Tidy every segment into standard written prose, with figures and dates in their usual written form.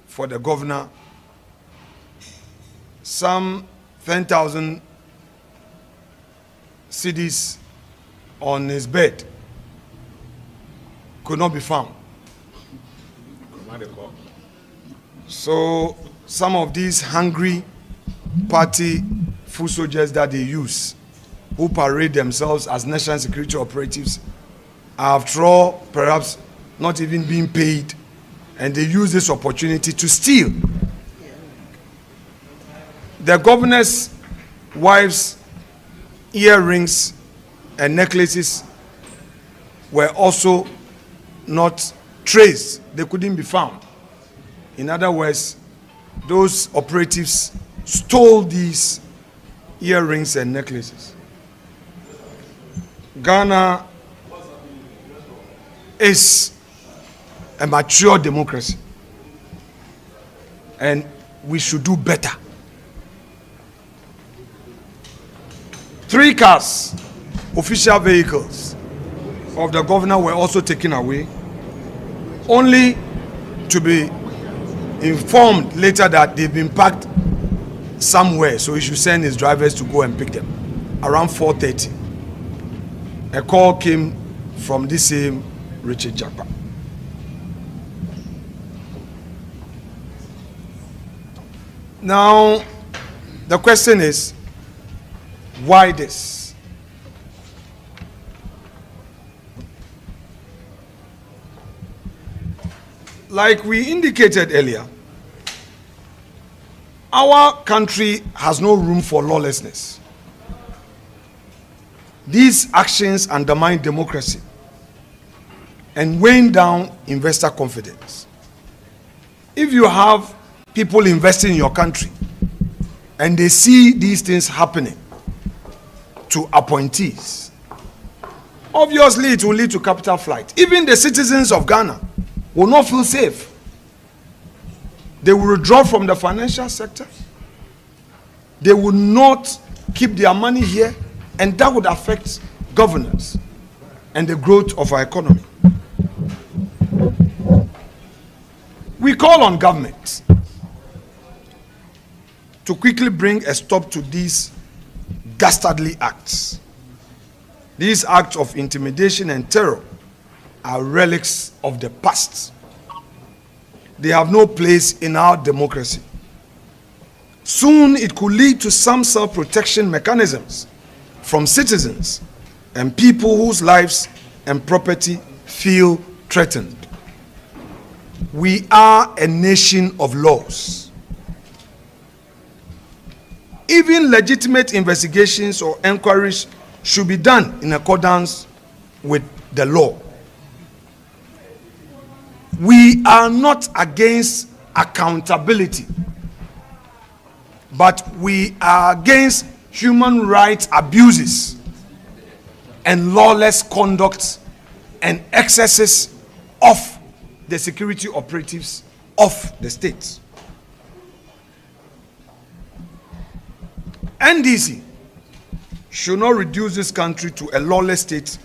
For the governor, some 10,000 cedis on his bed could not be found. So some of these hungry party foot soldiers that they use, who parade themselves as national security operatives, are after all perhaps not even being paid, and they use this opportunity to steal. The governor's wife's earrings and necklaces were also not traced. They couldn't be found. In other words, those operatives stole these earrings and necklaces. Ghana is a mature democracy, and we should do better. 3 cars, official vehicles of the governor, were also taken away, only to be informed later that they've been parked somewhere, so he should send his drivers to go and pick them. Around 4:30, a call came from this same Richard Japa. Now, the question is, why this? Like we indicated earlier, our country has no room for lawlessness. These actions undermine democracy and weigh down investor confidence. If you have people investing in your country and they see these things happening to appointees, obviously it will lead to capital flight. Even the citizens of Ghana will not feel safe. They will withdraw from the financial sector. They will not keep their money here, and that would affect governance and the growth of our economy. We call on government to quickly bring a stop to these dastardly acts. These acts of intimidation and terror are relics of the past. They have no place in our democracy. Soon it could lead to some self-protection mechanisms from citizens and people whose lives and property feel threatened. We are a nation of laws. Even legitimate investigations or inquiries should be done in accordance with the law. We are not against accountability, but we are against human rights abuses and lawless conduct and excesses of the security operatives of the state. NDC should not reduce this country to a lawless state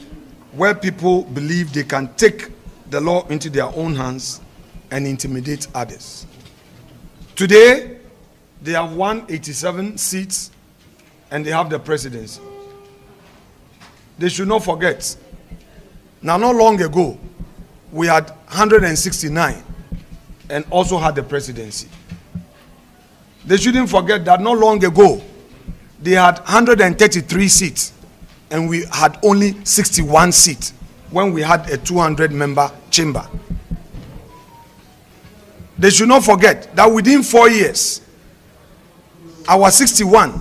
where people believe they can take the law into their own hands and intimidate others. Today, they have 187 seats and they have the presidency. They should not forget, now not long ago, we had 169 and also had the presidency. They shouldn't forget that not long ago, they had 133 seats and we had only 61 seats when we had a 200-member chamber. They should not forget that within 4 years, our 61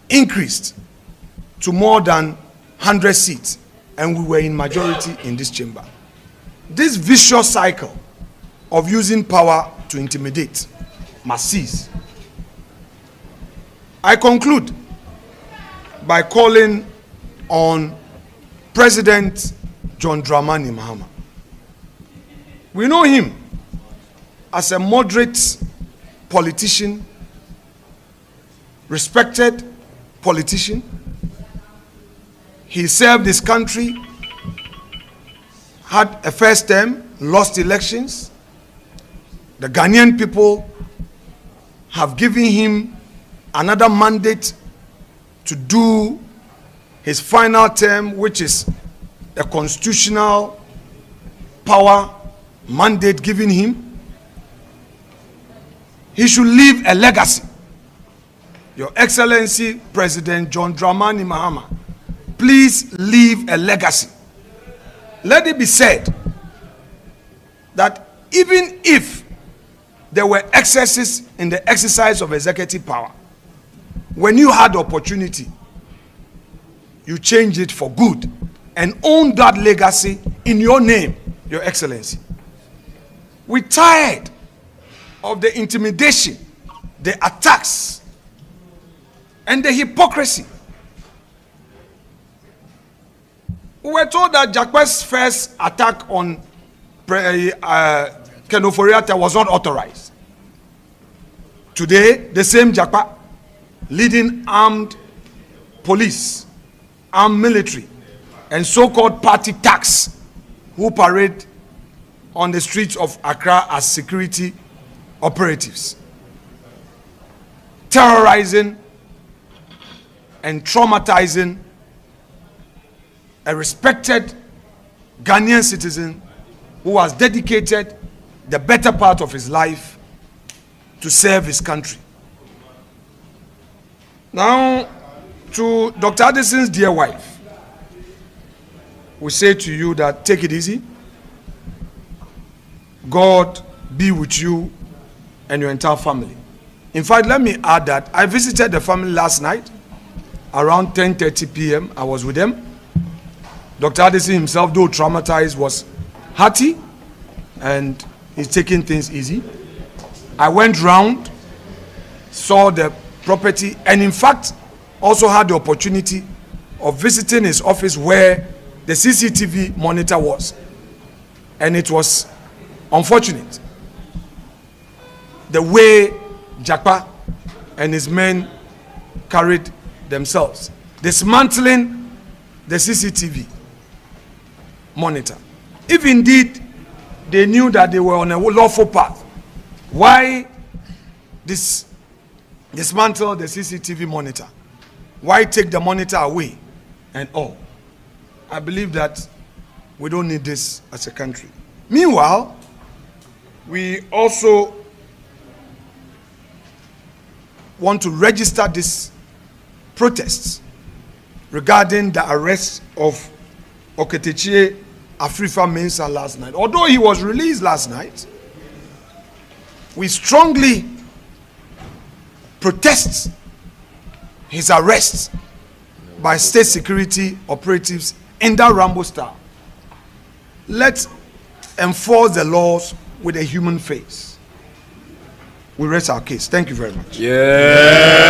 increased to more than 100 seats, and we were in majority in this chamber. This vicious cycle of using power to intimidate must cease. I conclude by calling on President John Dramani Mahama. We know him as a moderate politician, respected politician. He served his country, had a first term, lost elections, The Ghanaian people have given him another mandate to do his final term, which is a constitutional power mandate given him. He should leave a legacy. Your Excellency President John Dramani Mahama, please leave a legacy. Let it be said that even if there were excesses in the exercise of executive power, when you had the opportunity, you changed it for good and own that legacy in your name, Your Excellency. We're tired of the intimidation, the attacks, and the hypocrisy. We were told that Jakwe's first attack on Kenoforiata was not authorized. Today, the same Jakwe leading armed police, armed military, and so-called party thugs who parade on the streets of Accra as security operatives, terrorizing and traumatizing a respected Ghanaian citizen who has dedicated the better part of his life to serve his country. Now, to Dr. Addison's dear wife, we say to you that take it easy. God be with you and your entire family. In fact, let me add that I visited the family last night around 10:30 p.m. I was with them. Dr. Addison himself, though traumatized, was hearty and he's taking things easy. I went round, saw the property, and in fact also had the opportunity of visiting his office where the CCTV monitor was. And it was unfortunate the way Jakwe and his men carried themselves, dismantling the CCTV monitor. If indeed they knew that they were on a lawful path, why dismantle the CCTV monitor? Why take the monitor away and all? I believe that we don't need this as a country. Meanwhile, we also want to register these protests regarding the arrest of Oketechie Afrifa Mensah last night. Although he was released last night, we strongly protest his arrest by state security operatives in that Rambo style. Let's enforce the laws with a human face. We rest our case. Thank you very much. Yeah.